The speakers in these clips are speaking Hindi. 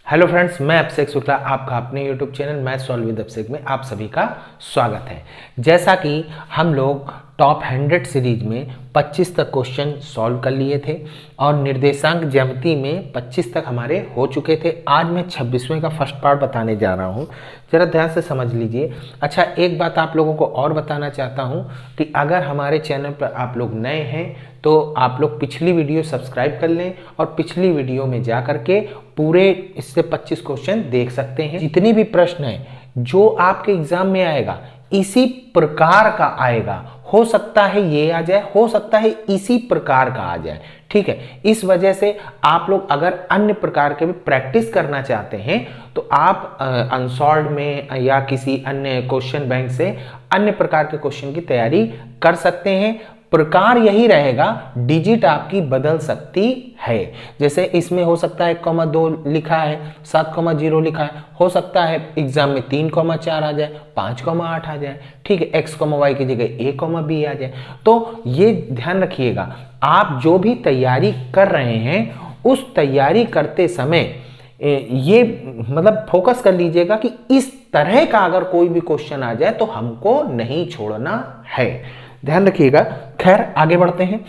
हेलो फ्रेंड्स, मैं अभिषेक शुक्ला, आपका अपने YouTube channel math solve with Abhishek में आप सभी का स्वागत है। जैसा कि हम लोग टॉप 100 सीरीज में 25 तक क्वेश्चन सॉल्व कर लिए थे और निर्देशांक ज्यामिति में 25 तक हमारे हो चुके थे। आज मैं 26वें का फर्स्ट पार्ट बताने जा रहा हूँ, ज़रा ध्यान से समझ लीजिए। अच्छा, एक बात आप लोगों को और बताना चाहता हूँ कि अगर हमारे चैनल पर आप लोग नए हैं तो आप लोग पिछली वीडियो सब्सक्राइब कर लें और पिछली वीडियो में जा करके पूरे इससे 25 क्वेश्चन देख सकते हैं। जितनी भी प्रश्न है जो आपके एग्जाम में आएगा इसी प्रकार का आएगा। हो सकता है ये आ जाए, हो सकता है इसी प्रकार का आ जाए, ठीक है। इस वजह से आप लोग अगर अन्य प्रकार के भी प्रैक्टिस करना चाहते हैं तो आप अनसॉल्व में या किसी अन्य क्वेश्चन बैंक से अन्य प्रकार के क्वेश्चन की तैयारी कर सकते हैं। प्रकार यही रहेगा, डिजिट आपकी बदल सकती है। जैसे इसमें हो सकता है 1,2 लिखा है, 7,0 लिखा है, हो सकता है एग्जाम में 3,4 आ जाए, 5,8 आ जाए, ठीक है। x, y की जगह a, b आ जाए। तो ये ध्यान रखिएगा, आप जो भी तैयारी कर रहे हैं उस तैयारी करते समय ये मतलब फोकस कर लीजिएगा कि इस तरह का अगर कोई भी क्वेश्चन आ जाए तो हमको नहीं छोड़ना है, ध्यान रखिएगा। खैर, आगे बढ़ते हैं।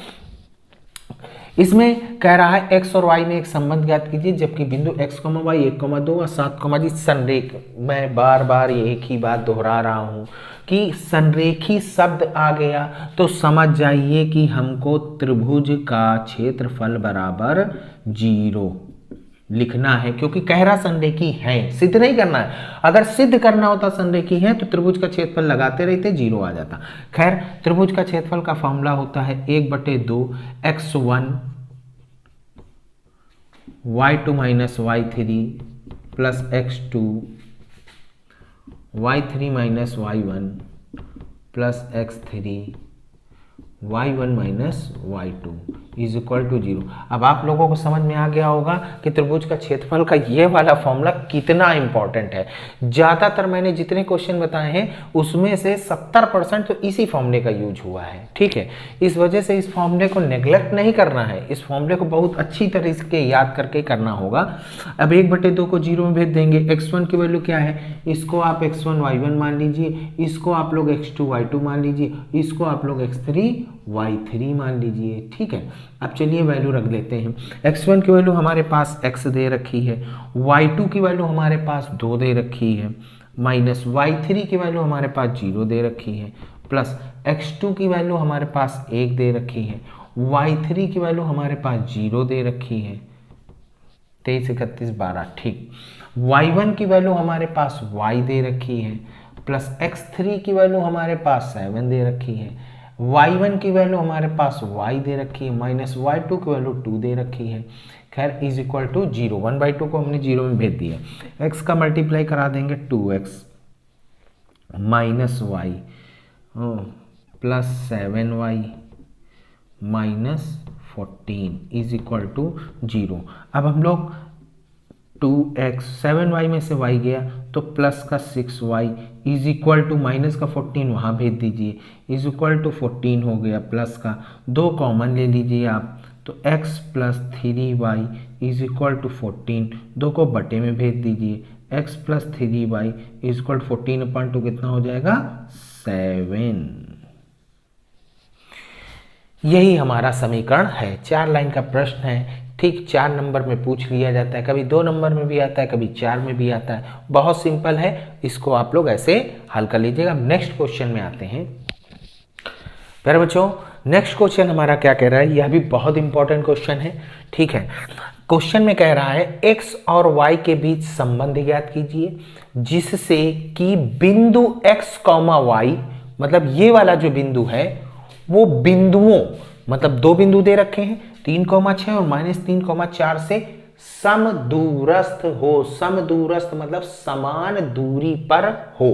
इसमें कह रहा है x और y में एक संबंध ज्ञात कीजिए जबकि बिंदु x, y 1,2 और 7, संरेख। मैं बार बार एक ही बात दोहरा रहा हूं कि संरेखी शब्द आ गया तो समझ जाइए कि हमको त्रिभुज का क्षेत्रफल बराबर 0 लिखना है, क्योंकि कह रहा संरेखी है, सिद्ध नहीं करना है। अगर सिद्ध करना होता संरेखी है तो त्रिभुज का क्षेत्रफल लगाते रहते, 0 आ जाता। खैर, त्रिभुज का क्षेत्रफल का फॉर्मूला होता है 1/2 x1 y2 minus y3 plus x2 y3 minus y1 plus x3 y1 minus y2 is equal to 0। अब आप लोगों को समझ में आ गया होगा कि त्रिभुज का क्षेत्रफल का ये वाला फॉर्मूला कितना इंपॉर्टेंट है। ज़्यादातर मैंने जितने क्वेश्चन बताए हैं उसमें से 70% तो इसी फॉर्मूले का यूज हुआ है, ठीक है। इस वजह से इस फॉर्मूले को नेग्लेक्ट नहीं करना है, इस फॉर्मूले को बहुत अच्छी तरह से याद करके करना होगा। अब 1/2 को 0 में भेज देंगे। x1 की वैल्यू क्या है, इसको आप x1 y1 मान लीजिए, इसको आप लोग x2 y2 मान लीजिए, इसको आप लोग x3 y3 मान लीजिए, ठीक है। अब चलिए वैल्यू रख लेते हैं। x1 की वैल्यू हमारे पास x दे रखी है, y2 की वैल्यू हमारे पास 2 दे रखी है, माइनस y3 की वैल्यू हमारे पास 0 दे रखी है, प्लस x2 की वैल्यू हमारे पास 1 दे रखी है, y3 की वैल्यू हमारे पास 0 दे रखी है, 23, 31, 12, ठीक। y1 की वैल्यू हमारे पास y दे रखी है, प्लस x3 की वैल्यू हमारे पास 7 दे रखी है, y1 की वैल्यू हमारे पास y दे रखी है, माइनस y2 की वैल्यू 2 दे रखी है। खैर, इज इक्वल टू 0। 1/2 को हमने 0 में भेज दिया। x का मल्टीप्लाई करा देंगे 2x minus y plus 7y minus 14 is equal to 0। अब हम लोग 2x 7y में से y गया तो प्लस का 6y is equal to minus का 14 वहाँ भेज दीजिए, इज इक्वल टू 14 हो गया, प्लस का 2 कॉमन ले लीजिए आप तो x plus 3y is equal to 14, 2 को बटे में भेज दीजिए, x plus 3y is equal to 14/2 कितना हो जाएगा 7। यही हमारा समीकरण है। 4 लाइन का प्रश्न है, ठीक। 4 नंबर में पूछ लिया जाता है, कभी 2 नंबर में भी आता है, कभी 4 में भी आता है। बहुत सिंपल है, इसको आप लोग ऐसे हल कर लीजिएगा। नेक्स्ट क्वेश्चन में आते हैं। प्यारे बच्चों, नेक्स्ट क्वेश्चन हमारा क्या कह रहा है, यह भी बहुत इंपॉर्टेंट क्वेश्चन है, ठीक है। क्वेश्चन में कह रहा है x और y के बीच संबंध ज्ञात कीजिए जिससे कि बिंदु x, y, मतलब ये वाला जो बिंदु है वो बिंदुओं, मतलब 2 बिंदु दे रखे हैं 3,6 और -3,4 से समदूरस्थ हो। समदूरस्थ मतलब समान दूरी पर हो।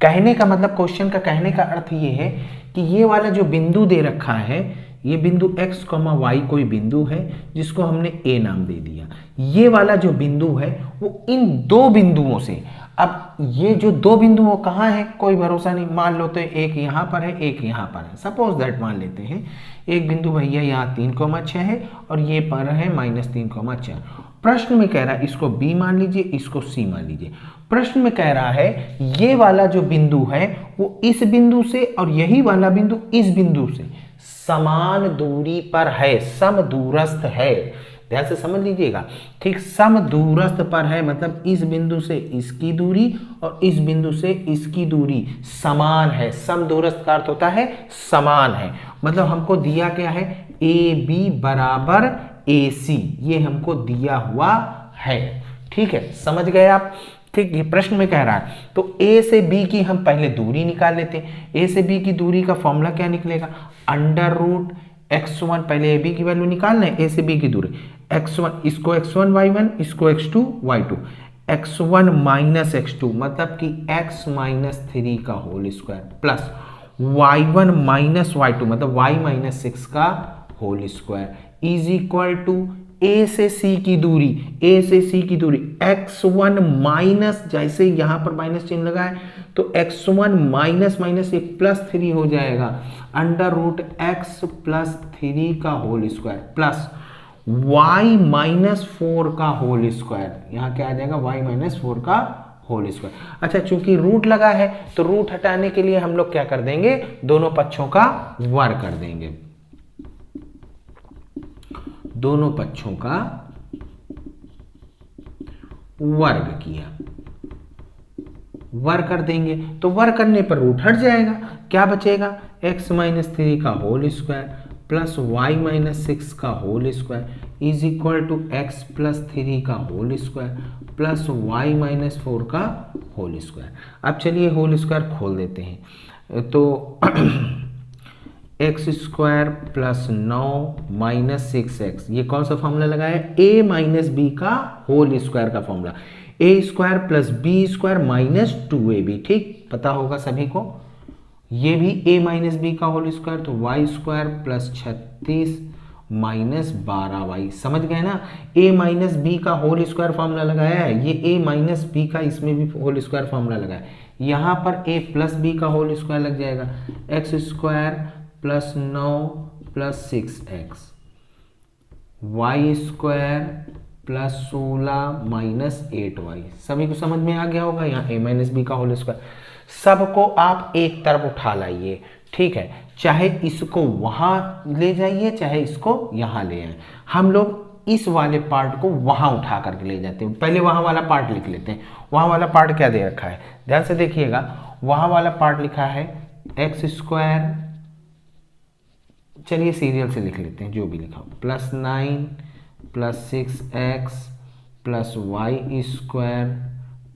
कहने का मतलब, क्वेश्चन का कहने का अर्थ ये है कि ये वाला जो बिंदु दे रखा है ये बिंदु x, y कोई बिंदु है जिसको हमने a नाम दे दिया। ये वाला जो बिंदु है वो इन दो बिंदुओं से, अब ये जो दो बिंदु वो कहाँ है कोई भरोसा नहीं, मान लो तो एक यहाँ पर है एक यहाँ पर है, सपोज दैट मान लेते हैं एक बिंदु भैया यहाँ 3,6 है और ये पर है -3,4। प्रश्न में कह रहा है इसको b मान लीजिए, इसको c मान लीजिए। प्रश्न में कह रहा है ये वाला जो बिंदु है वो इस बिंदु से और यही वाला बिंदु इस बिंदु से समान दूरी पर है, समदूरस्थ है। ध्यान से समझ लीजिएगा, ठीक, समदूरस्थ पर है मतलब इस बिंदु से इसकी दूरी और इस बिंदु से इसकी दूरी समान है। समदूरस्थ का अर्थ होता है समान है, मतलब हमको दिया क्या है AB बराबर AC, ये हमको दिया हुआ है। ठीक है, समझ गए आप। ठीक, ये प्रश्न में कह रहा है तो A से B की हम पहले दूरी निकाल लेते हैं। A से B की दूरी का फॉर्मूला क्या निकलेगा, √x1, पहले AB की वैल्यू निकालना है, A से B की दूरी x1, इसको x1 y1, इसको x2 y2, x1 minus x2 मतलब कि x माइनस 3 का whole square plus y1 minus y2 मतलब y माइनस 6 का whole square is equal to A से C की दूरी, A से C की दूरी x1 माइनस, जैसे यहाँ पर माइनस चिन्ह लगा है तो x1 माइनस माइनस ये +3 हो जाएगा, √x प्लस 3 का whole square plus y minus 4 का होल स्क्वायर, यहाँ क्या आ जाएगा y माइनस 4 का होल स्क्वायर। अच्छा, चूंकि रूट लगा है तो रूट हटाने के लिए हम लोग क्या कर देंगे, दोनों पक्षों का वर्ग कर देंगे, दोनों पक्षों का वर्ग किया, वर्ग कर देंगे तो वर्ग करने पर रूट हट जाएगा, क्या बचेगा x माइनस 3 का whole square plus y minus 6 का whole square is equal to x plus 3 का whole square plus y minus 4 का होल स्क्वायर। अब चलिए होल स्क्वायर खोल देते हैं तो x square plus 9 minus 6x, ये कौन सा फॉर्मूला लगाया, a माइनस b का होल स्क्वायर का formula, a square plus b square minus 2ab, ठीक, पता होगा सभी को। ये भी a माइनस बी का होल स्क्वायर तो y square plus 36 minus 12y, समझ गए ना। a माइनस बी का होल स्क्वायर फॉर्मूला लगाया है, ये a माइनस बी का इसमें भी होल स्क्वायर फॉर्मूला लगाया है, यहाँ पर a प्लस बी का होल स्क्वायर लग जाएगा, x square plus 9 plus 6x, y square plus 16 minus 8y, सभी को समझ में आ गया होगा। यहाँ a माइनस बी का होल स्क्वायर, सबको आप एक तरफ उठा लाइए, ठीक है, चाहे इसको वहां ले जाइए चाहे इसको यहां ले आए। हम लोग इस वाले पार्ट को वहां उठा करके ले जाते हैं, पहले वहां वाला पार्ट लिख लेते हैं। वहां वाला पार्ट क्या दे रखा है, ध्यान से देखिएगा, वहां वाला पार्ट लिखा है x स्क्वायर, चलिए सीरियल से लिख लेते हैं जो भी लिखा हो, plus 9 plus 6x plus y square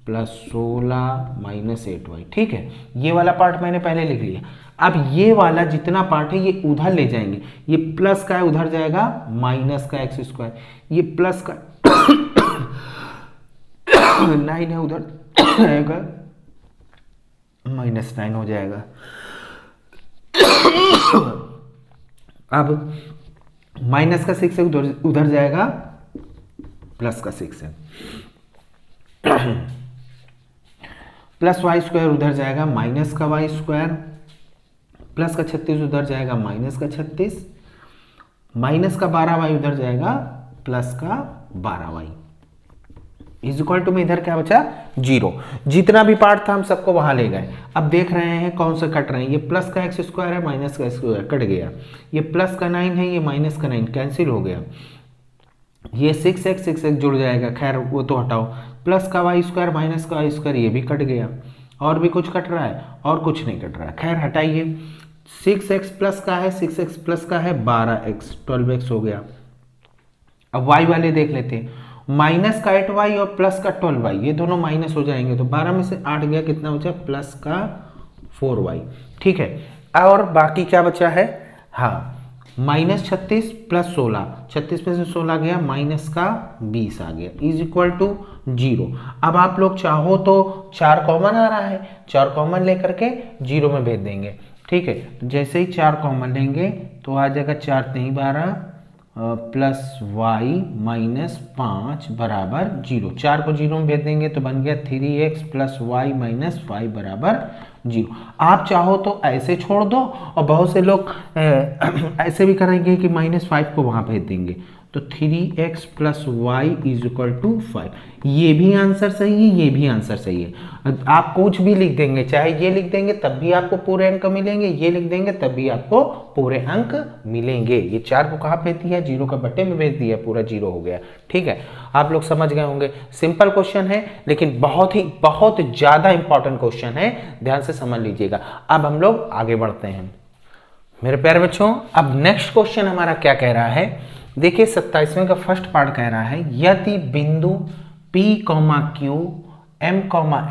plus 16 minus 8y, ठीक है, ये वाला पार्ट मैंने पहले लिख लिया। अब ये वाला जितना पार्ट है ये उधर ले जाएंगे, ये प्लस का है उधर जाएगा माइनस का x स्क्वायर, ये प्लस का 9 है उधर जाएगा माइनस 9 हो जाएगा। अब माइनस का 6 है उधर जाएगा प्लस का 6 है, प्लस वाई स्क्वायर उधर जाएगा माइनस का वाई स्क्वायर, प्लस का 36 उधर जाएगा माइनस का 36, माइनस का 12y उधर जाएगा प्लस का 12y इज इक्वल टू में इधर क्या बचा 0। जितना भी पार्ट था हम सबको वहां ले गए। अब देख रहे हैं कौन से कट रहे हैं, ये प्लस का x स्क्वायर है माइनस का स्क्वायर कट गया, ये प्लस का 9 है ये माइनस का 9 कैंसिल हो गया, ये 6x जुड़ जाएगा, खैर वो तो हटाओ, प्लस का वाई स्क्वायर माइनस का वाई स्क्वायर ये भी कट गया, और भी कुछ कट रहा है और कुछ नहीं कट रहा है, खैर हटाइए। 6x प्लस का है 6x प्लस का है 12x 12x हो गया। अब y वाले देख लेते हैं, माइनस का 8y और प्लस का 12y, ये दोनों माइनस हो जाएंगे तो 12 में से 8 गया, कितना बचा प्लस का 4y, ठीक है। और बाकी क्या बचा है, हाँ माइनस 36 प्लस 16, 36 में से 16 गया माइनस का 20 आ गया इज इक्वल टू 0। अब आप लोग चाहो तो 4 कॉमन आ रहा है, 4 कॉमन लेकर के 0 में भेज देंगे, ठीक है। जैसे ही 4 कॉमन लेंगे तो आ जाएगा 4 3 12 प्लस वाई माइनस 5 बराबर 0। 4 को 0 में भेज देंगे तो बन गया 3x प्लस वाई माइनस 5 बराबर 0। आप चाहो तो ऐसे छोड़ दो, और बहुत से लोग ऐसे भी करेंगे कि -5 को वहाँ भेज देंगे, तो 3x plus y is equal to 5। ये भी आंसर सही है, ये भी आंसर सही है। आप कुछ भी लिख देंगे, चाहे ये लिख देंगे तब भी आपको पूरे अंक मिलेंगे, ये लिख देंगे तब भी आपको पूरे अंक मिलेंगे। ये 4 को कहाँ भेज दिया, 0 का बट्टे में भेज दिया, पूरा 0 हो गया। ठीक है, आप लोग समझ गए होंगे। सिंपल क्वेश्चन है लेकिन बहुत ज्यादा इंपॉर्टेंट क्वेश्चन है, ध्यान से समझ लीजिएगा। अब हम लोग आगे बढ़ते हैं मेरे प्यारे बच्चों। अब नेक्स्ट क्वेश्चन हमारा क्या कह रहा है, देखिए 27वें का फर्स्ट पार्ट कह रहा है, यदि बिंदु P, Q, M,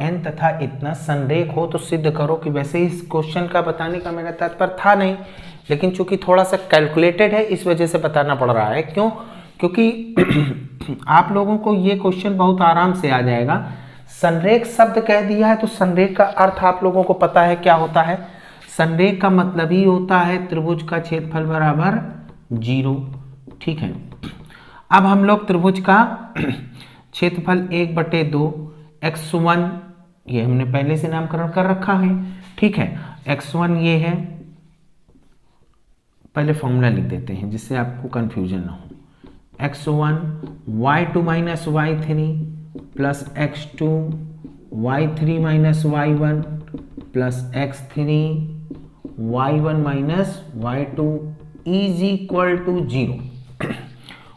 N तथा इतना संरेख हो तो सिद्ध करो कि। वैसे इस क्वेश्चन का बताने का मेरा तात्पर्य था नहीं, लेकिन चूंकि थोड़ा सा कैलकुलेटेड है इस वजह से बताना पड़ रहा है। क्यों? क्योंकि आप लोगों को ये क्वेश्चन बहुत आराम से आ जाएगा। संरेख शब्द कह दिया है तो संरेख का अर्थ आप लोगों को पता है क्या होता है। संरेख का मतलब ही होता है त्रिभुज का क्षेत्रफल बराबर 0। ठीक है, अब हम लोग त्रिभुज का क्षेत्रफल 1/2 x1, ये हमने पहले से नामकरण कर रखा है। ठीक है, x1 ये है, पहले फॉर्मूला लिख देते हैं जिससे आपको कंफ्यूजन ना हो। x1 y2 minus y3 plus x2 y3 minus y1 plus x3 y1 minus y2 is equal to 0।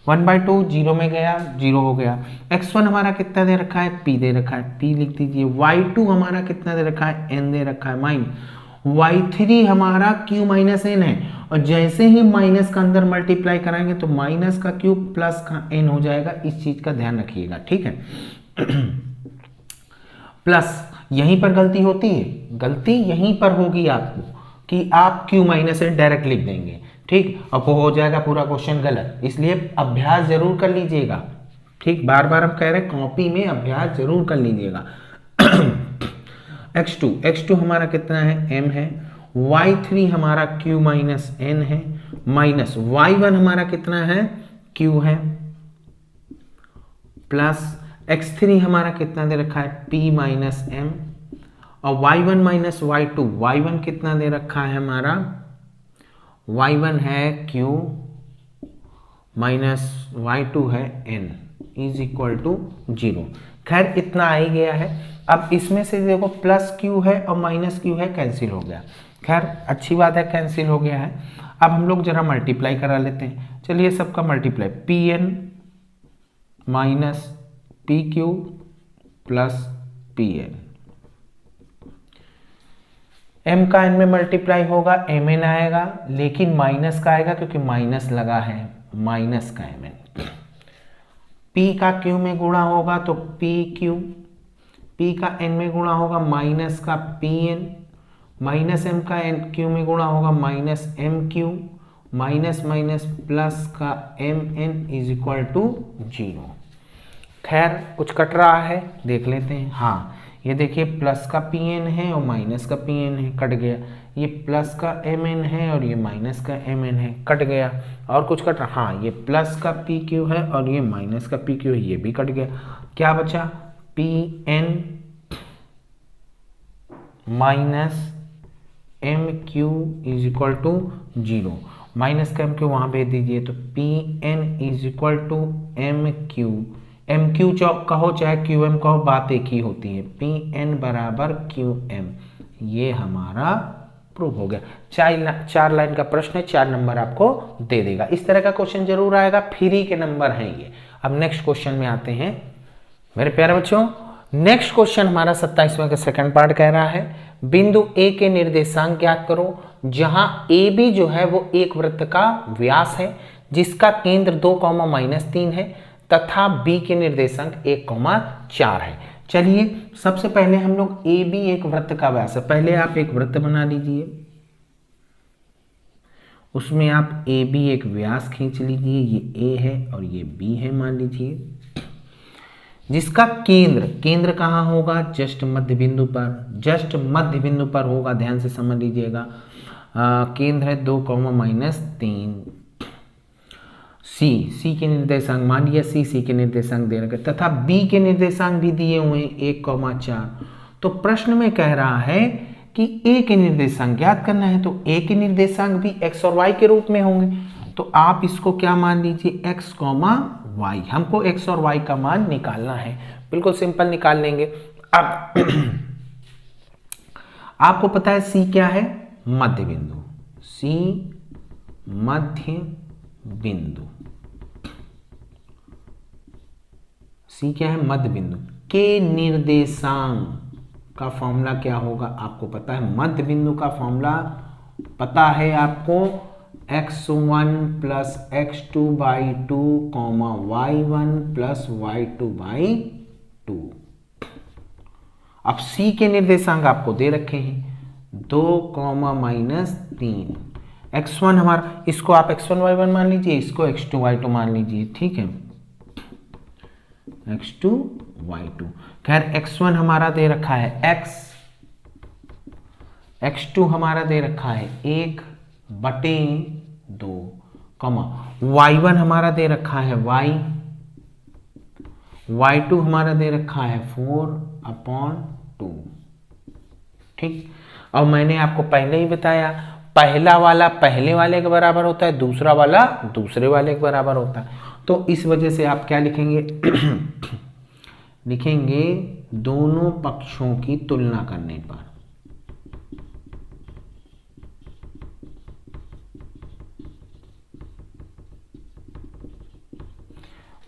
1/2 0 में गया, 0 हो गया। x1 हमारा कितना दे रखा है, p दे रखा है, p लिख दीजिए। y2 हमारा कितना दे रखा है, n दे रखा है, माइन। y3 हमारा q माइनस n है, और जैसे ही माइनस का अंदर मल्टीप्लाई कराएंगे तो माइनस का q प्लस का n हो जाएगा। इस चीज का ध्यान रखिएगा। ठीक है, प्लस यहीं पर गलती होती है, गलती यहीं पर होगी आपको कि आप q माइनस n डायरेक्ट लिख देंगे। ठीक, अब वो हो जाएगा पूरा क्वेश्चन गलत, इसलिए अभ्यास जरूर कर लीजिएगा। ठीक, बार बार हम कह रहे हैं कॉपी में अभ्यास जरूर कर लीजिएगा। x2 हमारा कितना है, m है। y3 हमारा q माइनस n है, माइनस y1 हमारा कितना है, q है, प्लस x3 हमारा कितना दे रखा है, p माइनस m, और y1 माइनस y2, y1 कितना दे रखा है हमारा, y1 है q माइनस y2 है n इज इक्वल टू 0। खैर इतना आ ही गया है। अब इसमें से देखो प्लस q है और माइनस q है, कैंसिल हो गया। खैर अच्छी बात है, कैंसिल हो गया है। अब हम लोग जरा मल्टीप्लाई करा लेते हैं। चलिए सबका multiply, pn minus pq plus pn, m का n में मल्टीप्लाई होगा, mn आएगा, लेकिन माइनस का आएगा क्योंकि माइनस लगा है, माइनस का mn। p का q में गुणा होगा तो pq, p का n में गुणा होगा माइनस का pn, माइनस m का n q में गुणा होगा minus mq, minus minus plus का mn इज इक्वल टू 0। खैर कुछ कट रहा है, देख लेते हैं। हाँ, ये देखिए प्लस का pn है और माइनस का pn है, कट गया। ये प्लस का mn है और ये माइनस का mn है, कट गया। और कुछ कट रहा, हाँ, ये प्लस का pq है और ये माइनस का pq है, ये भी कट गया। क्या बचा, pn minus mq is equal to 0। Minus का mq वहां भेज दीजिए, तो pn is equal to mq, mq कहो चाहे qm कहो, बात एक ही होती है। pn बराबर qm, ये हमारा प्रूव हो गया। 4 लाइन का प्रश्न है, 4 नंबर आपको दे देगा। इस तरह का क्वेश्चन जरूर आएगा, फ्री के नंबर हैं ये। अब नेक्स्ट क्वेश्चन में आते हैं मेरे प्यारे बच्चों। नेक्स्ट क्वेश्चन हमारा 27वें का सेकंड पार्ट कह रहा है, बिंदु A के निर्देशांक ज्ञात करो, जहां AB जो है वो एक वृत्त का व्यास है जिसका केंद्र 2, -3 है तथा B के निर्देशांक 1, 4 है। चलिए सबसे पहले हम लोग AB एक वृत्त का व्यास है, पहले आप एक वृत्त बना लीजिए, उसमें आप AB एक व्यास खींच लीजिए, ये A है और ये B है मान लीजिए, जिसका केंद्र कहाँ होगा, जस्ट मध्य बिंदु पर, जस्ट मध्य बिंदु पर होगा, ध्यान से समझ लीजिएगा। केंद्र है 2, -3। सी के निर्देशांक मान लिया, सी के निर्देशांक दे रखे तथा बी के निर्देशांक भी दिए हुए हैं 1,4। तो प्रश्न में कह रहा है कि ए के निर्देशांक ज्ञात करना है, तो ए के निर्देशांक भी एक्स और वाई के रूप में होंगे। तो आप इसको क्या मान लीजिए, एक्स, वाई। हमको एक्स और वाई का मान निकालना है, बिल्कुल सिंपल निकाल लेंगे। अब आपको पता है सी क्या है, मध्य बिंदु। सी मध्य बिंदु, सी क्या है, मध्य बिंदु। के निर्देशांक का फॉर्मूला क्या होगा आपको पता है, मध्य बिंदु का फॉर्मूला पता है आपको, x1 plus x2 by 2, y1 plus y2 by 2। अब c के निर्देशांक आपको दे रखे हैं 2, -3। x1 हमारा, इसको आप x1 y1 मान लीजिए, इसको x2 y2 मान लीजिए, ठीक है, x2 y2। खैर x1 हमारा दे रखा है x, x2 हमारा दे रखा है 1/2, y1 हमारा दे रखा है y, y2 हमारा दे रखा है 4/2। ठीक, और मैंने आपको पहले ही बताया, पहला वाला पहले वाले के बराबर होता है, दूसरा वाला दूसरे वाले के बराबर होता है। तो इस वजह से आप क्या लिखेंगे लिखेंगे दोनों पक्षों की तुलना करने पर,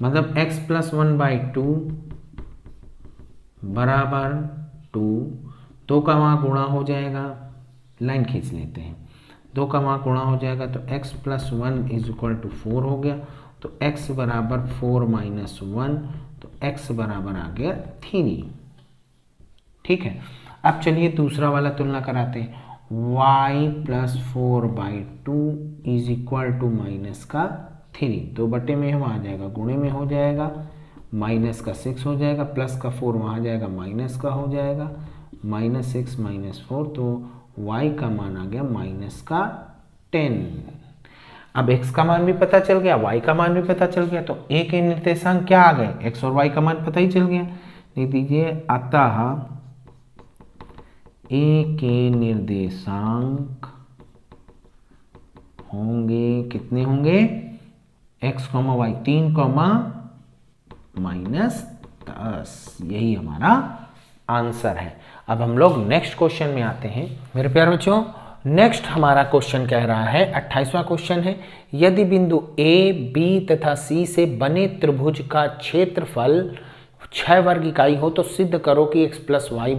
मतलब x + 1/2 बराबर 2, 2 का वहाँ गुणा हो जाएगा, लाइन खींच लेते हैं, 2 का वहाँ गुणा हो जाएगा तो x + 1 = 4 हो गया। तो x बराबर 4 - 1, तो x बराबर आ गया 3। ठीक है, अब चलिए दूसरा वाला तुलना कराते हैं, y + 4/2 = -3। 2 बटे में हम आ जाएगा, गुणे में हो जाएगा, -6 हो जाएगा, प्लस का 4 वहाँ आ जाएगा, माइनस का हो जाएगा, -6 - 4, तो y का मान आ गया -10। अब x का मान भी पता चल गया, y का मान भी पता चल गया, तो a के निर्देशांक क्या आ गए, x और y का मान पता ही चल गया। लिख दीजिए, अतः a के निर्देशांक होंगे, कितने होंगे, x, y, 3, -10। यही हमारा आंसर है। अब हम लोग नेक्स्ट क्वेश्चन में आते हैं मेरे प्यारे बच्चों। नेक्स्ट हमारा क्वेश्चन कह रहा है, 28वां क्वेश्चन है, यदि बिंदु A, B तथा C से बने त्रिभुज का क्षेत्रफल 6 वर्ग इकाई हो तो सिद्ध करो कि x + y =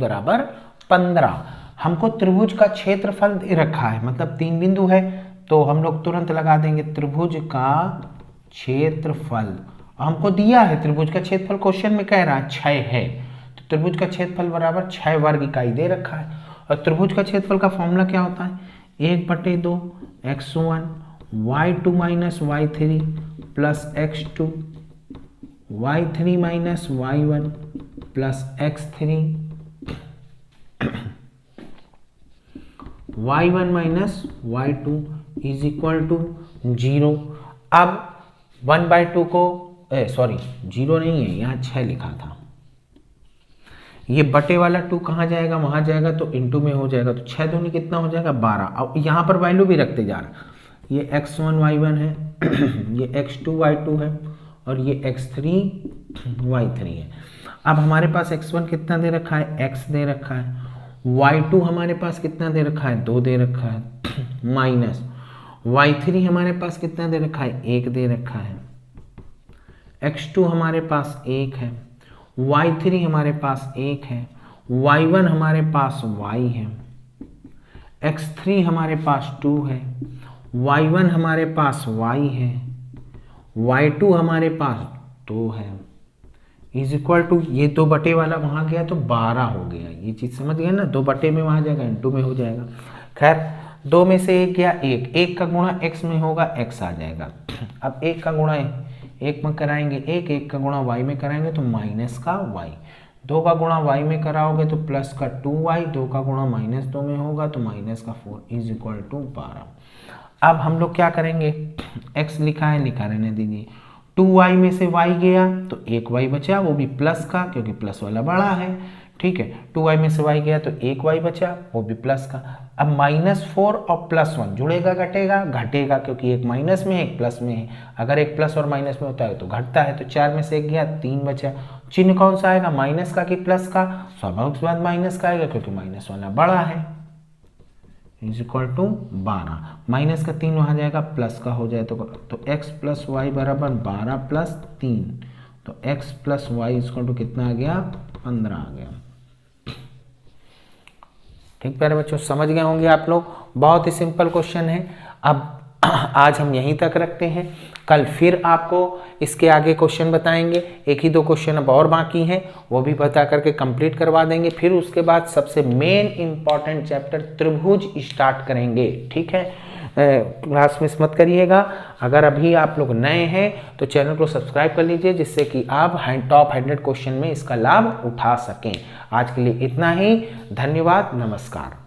15। हमको त्रिभुज का क्षेत्रफल दे रखा है, मतलब 3 बिंदु है, तो हम लोग तुरंत लगा देंगे त्रिभुज का क्षेत्रफल। हमको दिया है त्रिभुज का क्षेत्रफल, क्वेश्चन में कह रहा है 6 है, तो त्रिभुज का क्षेत्रफल बराबर 6 वर्ग इकाई दे रखा है। और त्रिभुज का क्षेत्रफल का फॉर्मूला क्या होता है, 1/2 x1 y2 - y3 plus x2 y3 - y1 plus x3 y1 - y2 = 0। अब 1/2 को 0 नहीं है, यहाँ 6 लिखा था, ये बटे वाला 2 कहाँ जाएगा, वहाँ जाएगा, तो इनटू में हो जाएगा, तो 6 दूनी कितना हो जाएगा, 12। अब यहाँ पर वैल्यू भी रखते जा रहा, ये x1 y1 है ये x2 y2 है और ये x3 y3 है। अब हमारे पास x1 कितना दे रखा है, x दे रखा है, y2 हमारे पास कितना दे रखा है, 2 दे रखा है, माइनस y3 हमारे पास कितना दे रखा है, 1 दे रखा है, x2 हमारे पास 1 है, y3 हमारे पास 1 है, y1 हमारे पास y है, x3 हमारे पास 2 है, y1 हमारे पास y है, y2 हमारे पास 2 है, = ये 2 बटे वाला वहाँ गया तो 12 हो गया। ये चीज़ समझ गए ना, 2 बटे में वहाँ जाएगा, इनटू में हो जाएगा। खैर 2 में से 1 गया, 1 का गुणा x में होगा, x आ जाएगा। अब 1 का गुणा 1 में कराएंगे 1 का गुणा y में कराएंगे तो -y, 2 का गुणा y में कराओगे तो प्लस का 2y, 2 का गुणा -2 में होगा तो माइनस का 4 इज इक्वल टू 12। अब हम लोग क्या करेंगे, x लिखा है, लिखा रहने दीजिए। 2y में से y गया तो 1y बचा, वो भी प्लस का, क्योंकि प्लस वाला बड़ा है, ठीक है। 2y में से y गया तो 1y बचा, वो भी प्लस का। अब -4 और +1 जुड़ेगा घटेगा, घटेगा क्योंकि एक माइनस में है एक प्लस में है, अगर एक प्लस और माइनस में होता है तो घटता है। तो 4 में से 1 गया, 3 बचा। चिन्ह कौन सा आएगा, माइनस का कि प्लस का? स्वाभाविक बात माइनस का आएगा क्योंकि माइनस वाला बड़ा है। इज इक्वल टू 12, माइनस का 3 वहाँ जाएगा, प्लस का हो जाए तो x प्लस वाई बराबर 12 प्लस 3, तो x plus y equal to कितना आ गया, 15 आ गया। ठीक प्यारे बच्चों, समझ गए होंगे आप लोग, बहुत ही सिंपल क्वेश्चन है। अब आज हम यहीं तक रखते हैं, कल फिर आपको इसके आगे क्वेश्चन बताएंगे। 1 ही 2 क्वेश्चन अब और बाकी हैं, वो भी बता करके कंप्लीट करवा देंगे। फिर उसके बाद सबसे मेन इंपॉर्टेंट चैप्टर त्रिभुज स्टार्ट करेंगे, ठीक है। क्लास मिस मत करिएगा। अगर अभी आप लोग नए हैं तो चैनल को सब्सक्राइब कर लीजिए, जिससे कि आप टॉप 100 क्वेश्चन में इसका लाभ उठा सकें। आज के लिए इतना ही, धन्यवाद, नमस्कार।